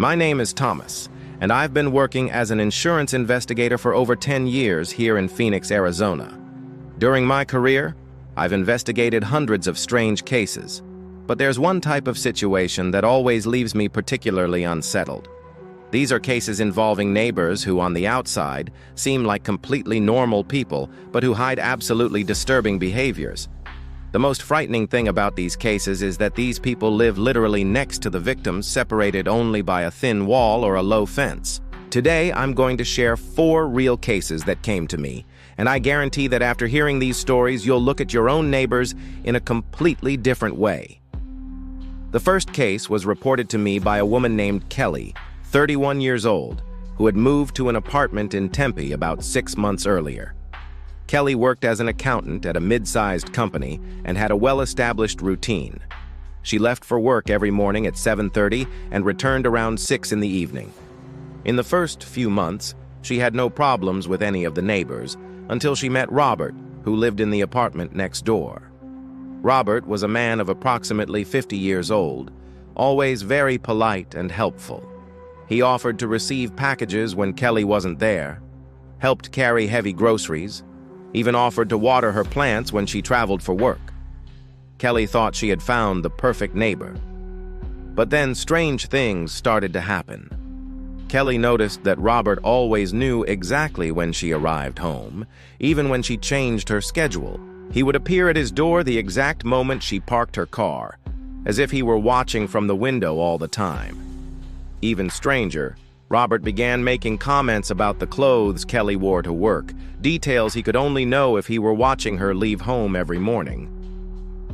My name is Thomas, and I've been working as an insurance investigator for over 10 years here in Phoenix, Arizona. During my career, I've investigated hundreds of strange cases, but there's one type of situation that always leaves me particularly unsettled. These are cases involving neighbors who, on the outside, seem like completely normal people, but who hide absolutely disturbing behaviors. The most frightening thing about these cases is that these people live literally next to the victims, separated only by a thin wall or a low fence. Today, I'm going to share 4 real cases that came to me, and I guarantee that after hearing these stories, you'll look at your own neighbors in a completely different way. The first case was reported to me by a woman named Kelly, 31 years old, who had moved to an apartment in Tempe about 6 months earlier. Kelly worked as an accountant at a mid-sized company and had a well-established routine. She left for work every morning at 7:30 and returned around 6 in the evening. In the first few months, she had no problems with any of the neighbors until she met Robert, who lived in the apartment next door. Robert was a man of approximately 50 years old, always very polite and helpful. He offered to receive packages when Kelly wasn't there, helped carry heavy groceries, even offered to water her plants when she traveled for work. Kelly thought she had found the perfect neighbor. But then strange things started to happen. Kelly noticed that Robert always knew exactly when she arrived home, even when she changed her schedule. He would appear at his door the exact moment she parked her car, as if he were watching from the window all the time. Even stranger, Robert began making comments about the clothes Kelly wore to work, details he could only know if he were watching her leave home every morning.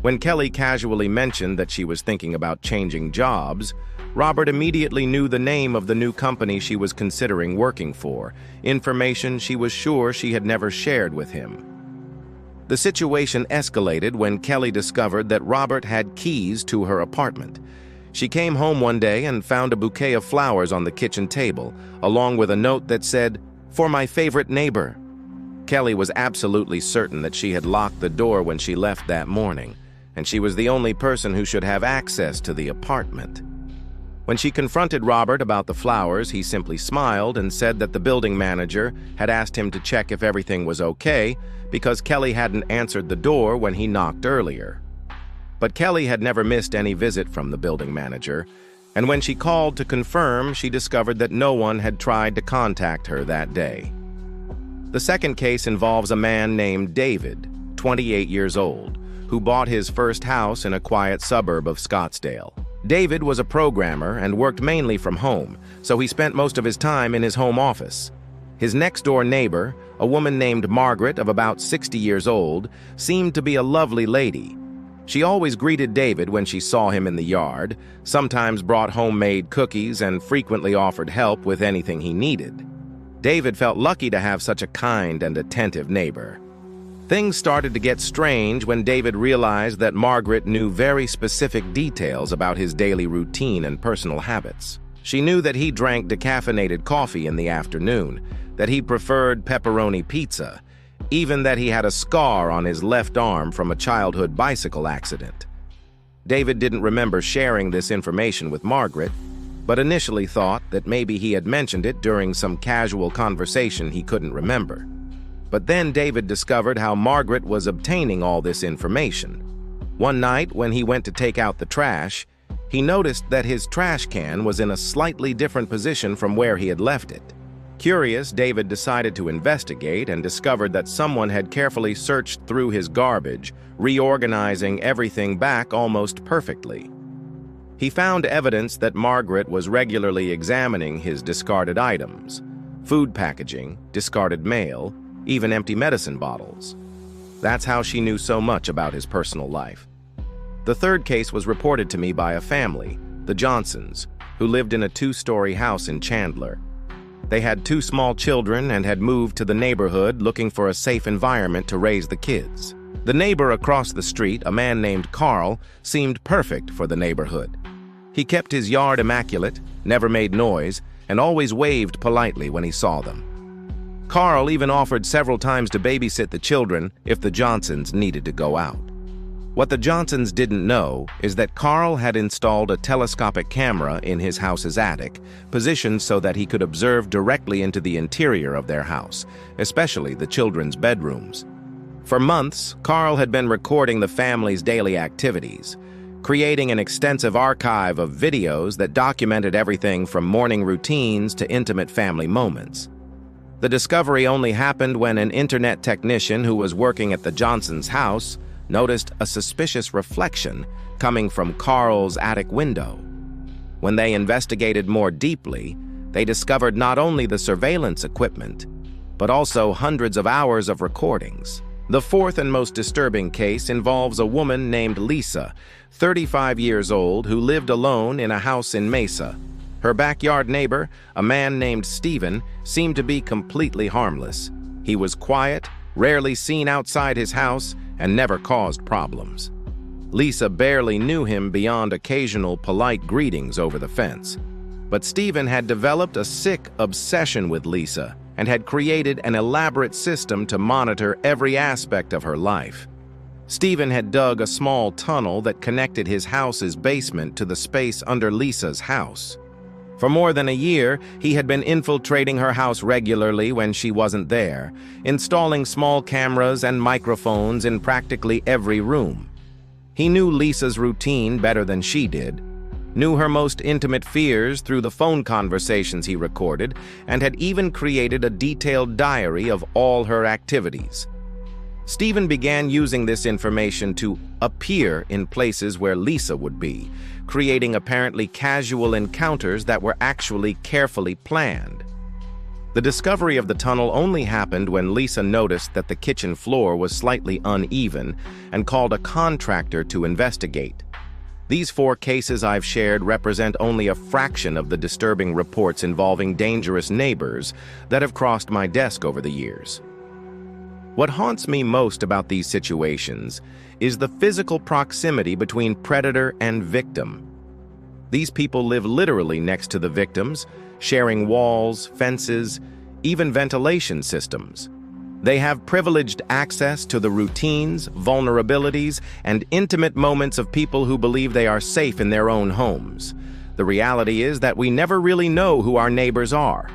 When Kelly casually mentioned that she was thinking about changing jobs, Robert immediately knew the name of the new company she was considering working for, information she was sure she had never shared with him. The situation escalated when Kelly discovered that Robert had keys to her apartment. She came home one day and found a bouquet of flowers on the kitchen table, along with a note that said, "For my favorite neighbor." Kelly was absolutely certain that she had locked the door when she left that morning, and she was the only person who should have access to the apartment. When she confronted Robert about the flowers, he simply smiled and said that the building manager had asked him to check if everything was okay because Kelly hadn't answered the door when he knocked earlier. But Kelly had never missed any visit from the building manager, and when she called to confirm, she discovered that no one had tried to contact her that day. The second case involves a man named David, 28 years old, who bought his first house in a quiet suburb of Scottsdale. David was a programmer and worked mainly from home, so he spent most of his time in his home office. His next-door neighbor, a woman named Margaret of about 60 years old, seemed to be a lovely lady. She always greeted David when she saw him in the yard, sometimes brought homemade cookies, and frequently offered help with anything he needed. David felt lucky to have such a kind and attentive neighbor. Things started to get strange when David realized that Margaret knew very specific details about his daily routine and personal habits. She knew that he drank decaffeinated coffee in the afternoon, that he preferred pepperoni pizza, even that he had a scar on his left arm from a childhood bicycle accident. David didn't remember sharing this information with Margaret, but initially thought that maybe he had mentioned it during some casual conversation he couldn't remember. But then David discovered how Margaret was obtaining all this information. One night, when he went to take out the trash, he noticed that his trash can was in a slightly different position from where he had left it. Curious, David decided to investigate and discovered that someone had carefully searched through his garbage, reorganizing everything back almost perfectly. He found evidence that Margaret was regularly examining his discarded items, food packaging, discarded mail, even empty medicine bottles. That's how she knew so much about his personal life. The third case was reported to me by a family, the Johnsons, who lived in a 2-story house in Chandler. They had 2 small children and had moved to the neighborhood looking for a safe environment to raise the kids. The neighbor across the street, a man named Carl, seemed perfect for the neighborhood. He kept his yard immaculate, never made noise, and always waved politely when he saw them. Carl even offered several times to babysit the children if the Johnsons needed to go out. What the Johnsons didn't know is that Carl had installed a telescopic camera in his house's attic, positioned so that he could observe directly into the interior of their house, especially the children's bedrooms. For months, Carl had been recording the family's daily activities, creating an extensive archive of videos that documented everything from morning routines to intimate family moments. The discovery only happened when an internet technician who was working at the Johnsons' house noticed a suspicious reflection coming from Carl's attic window. When they investigated more deeply, they discovered not only the surveillance equipment, but also hundreds of hours of recordings. The fourth and most disturbing case involves a woman named Lisa, 35 years old, who lived alone in a house in Mesa. Her backyard neighbor, a man named Steven, seemed to be completely harmless. He was quiet, rarely seen outside his house, and never caused problems. Lisa barely knew him beyond occasional polite greetings over the fence. But Steven had developed a sick obsession with Lisa and had created an elaborate system to monitor every aspect of her life. Steven had dug a small tunnel that connected his house's basement to the space under Lisa's house. For more than a year, he had been infiltrating her house regularly when she wasn't there, installing small cameras and microphones in practically every room. He knew Lisa's routine better than she did, knew her most intimate fears through the phone conversations he recorded, and had even created a detailed diary of all her activities. Steven began using this information to appear in places where Lisa would be, creating apparently casual encounters that were actually carefully planned. The discovery of the tunnel only happened when Lisa noticed that the kitchen floor was slightly uneven and called a contractor to investigate. These 4 cases I've shared represent only a fraction of the disturbing reports involving dangerous neighbors that have crossed my desk over the years. What haunts me most about these situations is the physical proximity between predator and victim. These people live literally next to the victims, sharing walls, fences, even ventilation systems. They have privileged access to the routines, vulnerabilities, and intimate moments of people who believe they are safe in their own homes. The reality is that we never really know who our neighbors are.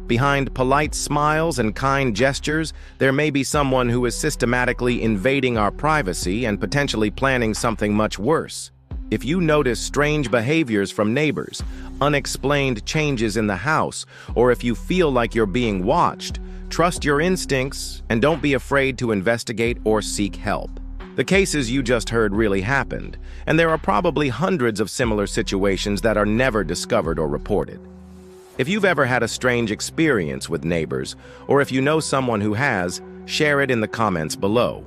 Behind polite smiles and kind gestures, there may be someone who is systematically invading our privacy and potentially planning something much worse. If you notice strange behaviors from neighbors, unexplained changes in the house, or if you feel like you're being watched, trust your instincts and don't be afraid to investigate or seek help. The cases you just heard really happened, and there are probably hundreds of similar situations that are never discovered or reported. If you've ever had a strange experience with neighbors, or if you know someone who has, share it in the comments below.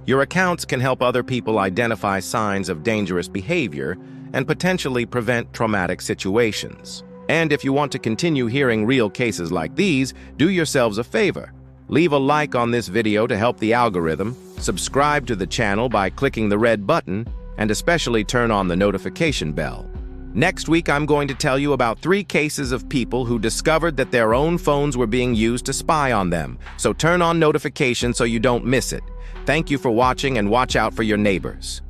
Your accounts can help other people identify signs of dangerous behavior and potentially prevent traumatic situations. And if you want to continue hearing real cases like these, do yourselves a favor. Leave a like on this video to help the algorithm, subscribe to the channel by clicking the red button, and especially turn on the notification bell. Next week, I'm going to tell you about 3 cases of people who discovered that their own phones were being used to spy on them. So turn on notifications so you don't miss it. Thank you for watching, and watch out for your neighbors.